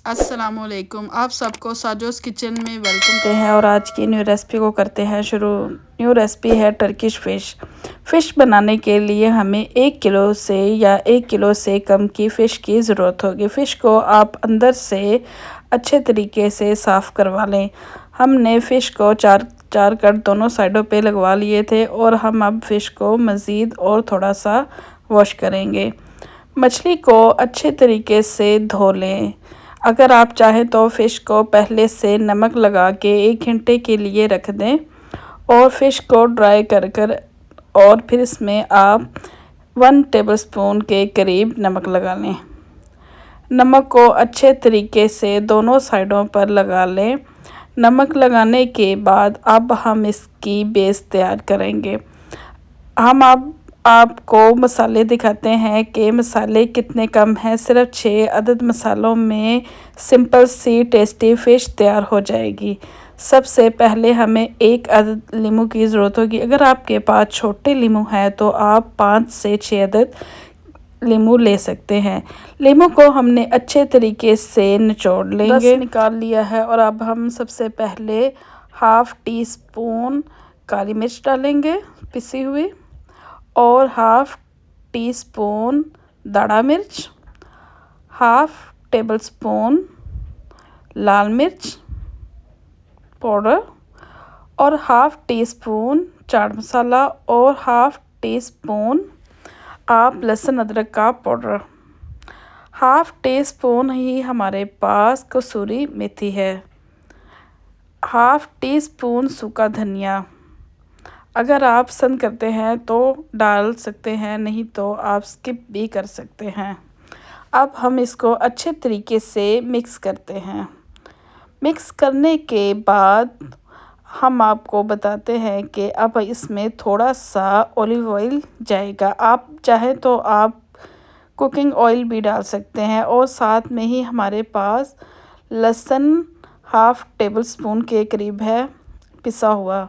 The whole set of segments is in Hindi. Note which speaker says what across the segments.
Speaker 1: अस्सलामुअलैकुम, आप सबको साजोस किचन में वेलकम
Speaker 2: करते हैं और आज की न्यू रेसिपी को करते हैं शुरू। न्यू रेसिपी है टर्किश फ़िश बनाने के लिए हमें 1 किलो से या 1 किलो से कम की फ़िश की ज़रूरत होगी। फ़िश को आप अंदर से अच्छे तरीके से साफ़ करवा लें। हमने फ़िश को चार कट दोनों साइडों पे लगवा लिए थे और हम अब फ़िश को मज़ीद और थोड़ा सा वॉश करेंगे। मछली को अच्छे तरीके से धो लें। अगर आप चाहें तो फ़िश को पहले से नमक लगा के 1 घंटे के लिए रख दें और फ़िश को ड्राई कर और फिर इसमें आप 1 टेबलस्पून के करीब नमक लगा लें। नमक को अच्छे तरीके से दोनों साइडों पर लगा लें। नमक लगाने के बाद अब हम इसकी बेस तैयार करेंगे। हम अब आपको मसाले दिखाते हैं कि मसाले कितने कम हैं। सिर्फ 6 अदद मसालों में सिंपल सी टेस्टी फ़िश तैयार हो जाएगी। सबसे पहले हमें 1 अदद लीमू की ज़रूरत होगी। अगर आपके पास छोटे लीमू हैं तो आप 5 से 6 अदद लीमू ले सकते हैं। लीमू को हमने अच्छे तरीके से निचोड़ लेंगे। रस निकाल लिया है और अब हम सबसे पहले हाफ़ टी स्पून काली मिर्च डालेंगे पिसी हुई और हाफ़ टी स्पून दाढ़ा मिर्च, हाफ़ टेबल स्पून लाल मिर्च पाउडर और half tea spoon chaat masala और हाफ़ टी स्पून आप लहसुन अदरक का पाउडर। हाफ़ टी स्पून ही हमारे पास कसूरी मेथी है। हाफ़ टी स्पून सूखा धनिया। अगर आप पसंद करते हैं तो डाल सकते हैं, नहीं तो आप स्किप भी कर सकते हैं। अब हम इसको अच्छे तरीके से मिक्स करते हैं। मिक्स करने के बाद हम आपको बताते हैं कि अब इसमें थोड़ा सा ऑलिव ऑयल जाएगा। आप चाहें तो आप कुकिंग ऑयल भी डाल सकते हैं और साथ में ही हमारे पास लहसुन हाफ़ टेबल स्पून के करीब है पिसा हुआ।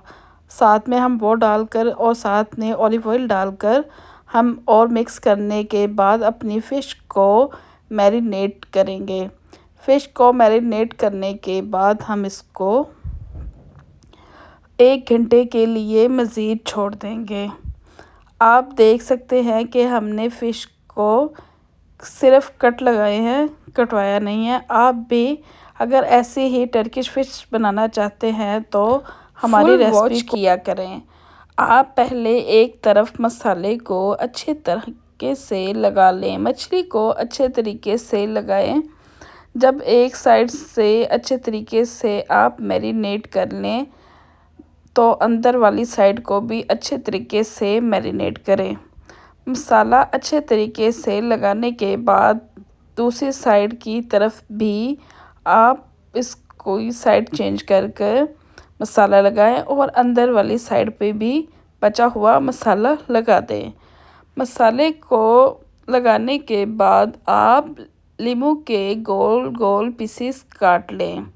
Speaker 2: साथ में हम वो डालकर और साथ में ऑलिव ऑयल डालकर हम और मिक्स करने के बाद अपनी फ़िश को मैरिनेट करेंगे। फ़िश को मैरिनेट करने के बाद हम इसको 1 घंटे के लिए मज़ीद छोड़ देंगे। आप देख सकते हैं कि हमने फ़िश को सिर्फ कट लगाए हैं, कटवाया नहीं है। आप भी अगर ऐसे ही टर्किश फ़िश बनाना चाहते हैं तो हमारी रेसिपी किया करें। आप पहले एक तरफ मसाले को अच्छे तरीके से लगा लें। मछली को अच्छे तरीके से लगाएं। जब एक साइड से अच्छे तरीके से आप मैरिनेट कर लें तो अंदर वाली साइड को भी अच्छे तरीके से मैरिनेट करें। मसाला अच्छे तरीके से लगाने के बाद दूसरी साइड की तरफ भी आप इसको साइड चेंज कर मसाला लगाएं और अंदर वाली साइड पे भी बचा हुआ मसाला लगा दें। मसाले को लगाने के बाद आप लीमू के गोल गोल पीसेस काट लें।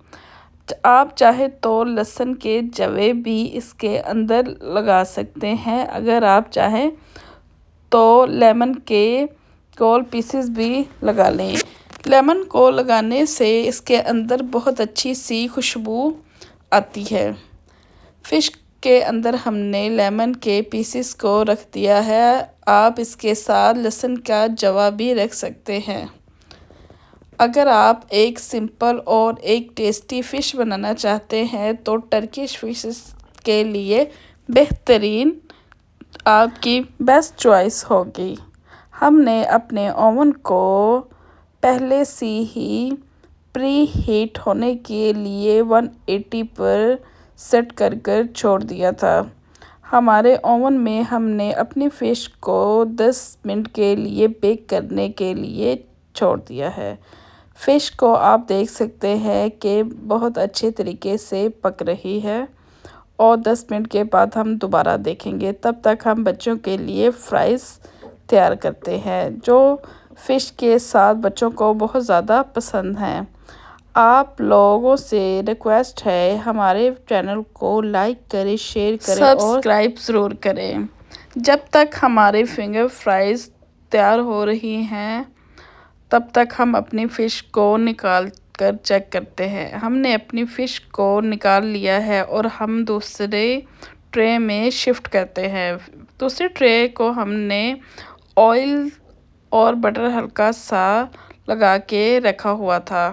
Speaker 2: आप चाहे तो लहसुन के जवे भी इसके अंदर लगा सकते हैं। अगर आप चाहें तो लेमन के गोल पीसेस भी लगा लें। लेमन को लगाने से इसके अंदर बहुत अच्छी सी खुशबू आती है। फ़िश के अंदर हमने लेमन के पीसेस को रख दिया है। आप इसके साथ लहसुन का जवा भी रख सकते हैं। अगर आप एक सिंपल और एक टेस्टी फ़िश बनाना चाहते हैं तो टर्किश फ़िश के लिए बेहतरीन आपकी बेस्ट चॉइस होगी। हमने अपने ओवन को पहले से ही प्री हीट होने के लिए 180 पर सेट कर छोड़ दिया था। हमारे ओवन में हमने अपनी फ़िश को 10 मिनट के लिए बेक करने के लिए छोड़ दिया है। फ़िश को आप देख सकते हैं कि बहुत अच्छे तरीके से पक रही है और 10 मिनट के बाद हम दोबारा देखेंगे। तब तक हम बच्चों के लिए फ्राइज़ तैयार करते हैं जो फ़िश के साथ बच्चों को बहुत ज़्यादा पसंद हैं। आप लोगों से रिक्वेस्ट है हमारे चैनल को लाइक करें, शेयर करें और सब्सक्राइब ज़रूर करें। जब तक हमारे फिंगर फ्राइज़ तैयार हो रही हैं तब तक हम अपनी फ़िश को निकाल कर चेक करते हैं। हमने अपनी फ़िश को निकाल लिया है और हम दूसरे ट्रे में शिफ्ट करते हैं। दूसरे ट्रे को हमने ऑयल और बटर हल्का सा लगा के रखा हुआ था।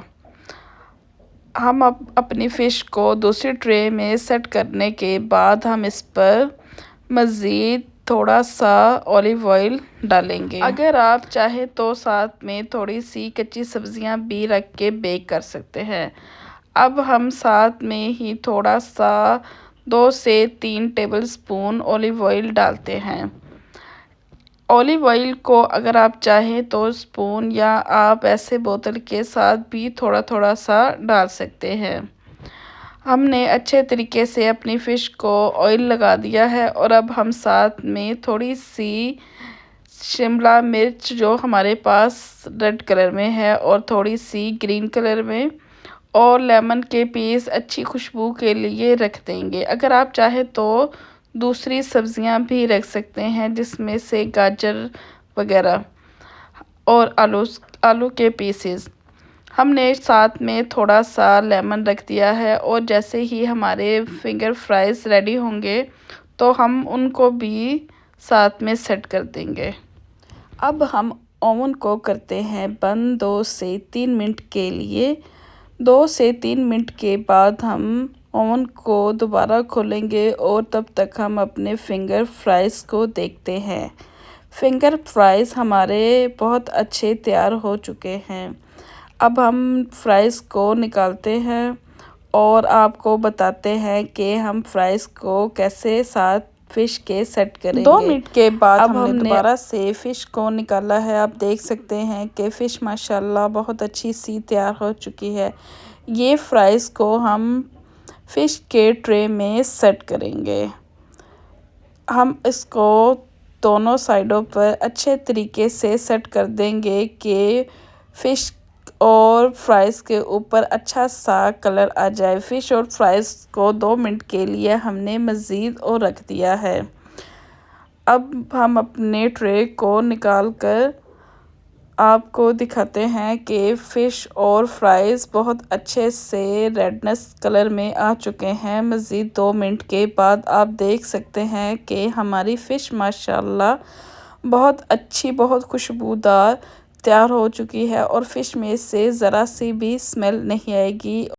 Speaker 2: हम अब अपनी फ़िश को दूसरी ट्रे में सेट करने के बाद हम इस पर मज़ीद थोड़ा सा ऑलिव ऑयल डालेंगे। अगर आप चाहे तो साथ में थोड़ी सी कच्ची सब्जियां भी रख के बेक कर सकते हैं। अब हम साथ में ही थोड़ा सा 2 से 3 टेबलस्पून ऑलिव ऑयल डालते हैं। ऑलिव ऑयल को अगर आप चाहें तो स्पून या आप ऐसे बोतल के साथ भी थोड़ा थोड़ा सा डाल सकते हैं। हमने अच्छे तरीके से अपनी फ़िश को ऑयल लगा दिया है और अब हम साथ में थोड़ी सी शिमला मिर्च जो हमारे पास रेड कलर में है और थोड़ी सी ग्रीन कलर में और लेमन के पीस अच्छी खुशबू के लिए रख देंगे। अगर आप चाहे तो दूसरी सब्जियां भी रख सकते हैं जिसमें से गाजर वगैरह और आलू के पीसेस। हमने साथ में थोड़ा सा लेमन रख दिया है और जैसे ही हमारे फिंगर फ्राइज़ रेडी होंगे तो हम उनको भी साथ में सेट कर देंगे। अब हम ओवन को करते हैं बंद 2 से 3 मिनट के लिए। 2 से 3 मिनट के बाद हम ओवन को दोबारा खोलेंगे और तब तक हम अपने फिंगर फ्राइज़ को देखते हैं। फिंगर फ्राइज़ हमारे बहुत अच्छे तैयार हो चुके हैं। अब हम फ्राइज़ को निकालते हैं और आपको बताते हैं कि हम फ्राइज़ को कैसे साथ फ़िश के सेट करेंगे। 2 मिनट के बाद अब हमने दोबारा से फ़िश को निकाला है। आप देख सकते हैं कि फ़िश माशाल्लाह बहुत अच्छी सी तैयार हो चुकी है। ये फ्राइज़ को हम फ़िश के ट्रे में सेट करेंगे। हम इसको दोनों साइडों पर अच्छे तरीके से सेट कर देंगे कि फ़िश और फ्राइज़ के ऊपर अच्छा सा कलर आ जाए। फ़िश और फ्राइज़ को 2 मिनट के लिए हमने मज़ीद और रख दिया है। अब हम अपने ट्रे को निकाल कर आपको दिखाते हैं कि फ़िश और फ्राइज़ बहुत अच्छे से रेडनेस कलर में आ चुके हैं। मज़ीद 2 मिनट के बाद आप देख सकते हैं कि हमारी फ़िश माशाल्लाह बहुत अच्छी, बहुत खुशबूदार तैयार हो चुकी है और फ़िश में से ज़रा सी भी स्मेल नहीं आएगी।